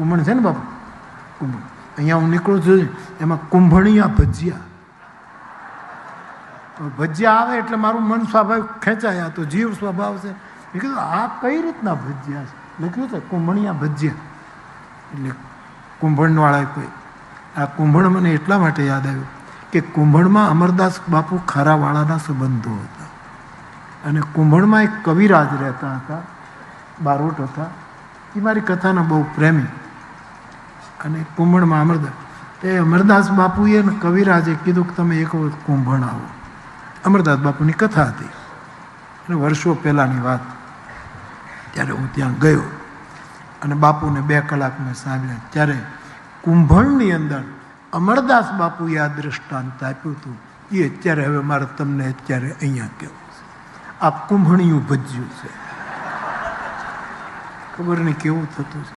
કુંભણ છે ને બાપુ, કુંભણ અહીંયા હું નીકળું છું એમાં કુંભણિયા ભજીયા. ભજીયા આવે એટલે મારું મન સ્વાભાવિક ખેંચાય, આ તો જીવ સ્વભાવ છે. મેં કીધું આ કઈ રીતના ભજીયા છે? લખ્યું છે કુંભણિયા ભજીયા. એટલે કુંભણવાળાએ કોઈ આ કુંભણ મને એટલા માટે યાદ આવ્યું કે કુંભણમાં અમરદાસ બાપુ ખારાવાળાના સંબંધો હતા અને કુંભણમાં એક કવિરાજ રહેતા હતા, બારોટ હતા. એ મારી કથાના બહુ પ્રેમી. અને કુંભણમાં અમરદાસ, એ અમરદાસ બાપુએ ને કવિરાજે કીધું કે તમે એક વખત કુંભણ આવો. અમરદાસ બાપુની કથા હતી અને વર્ષો પહેલાંની વાત. ત્યારે હું ત્યાં ગયો અને બાપુને 2 કલાક મેં સાંભળ્યા. ત્યારે કુંભણની અંદર અમરદાસ બાપુએ આ દૃષ્ટાંત આપ્યું હતું. એ અત્યારે હવે મારે તમને અત્યારે અહીંયા કહેવું છે. આ કુંભણિયું ભજ્યું છે. ખબર નહીં કેવું થતું છે.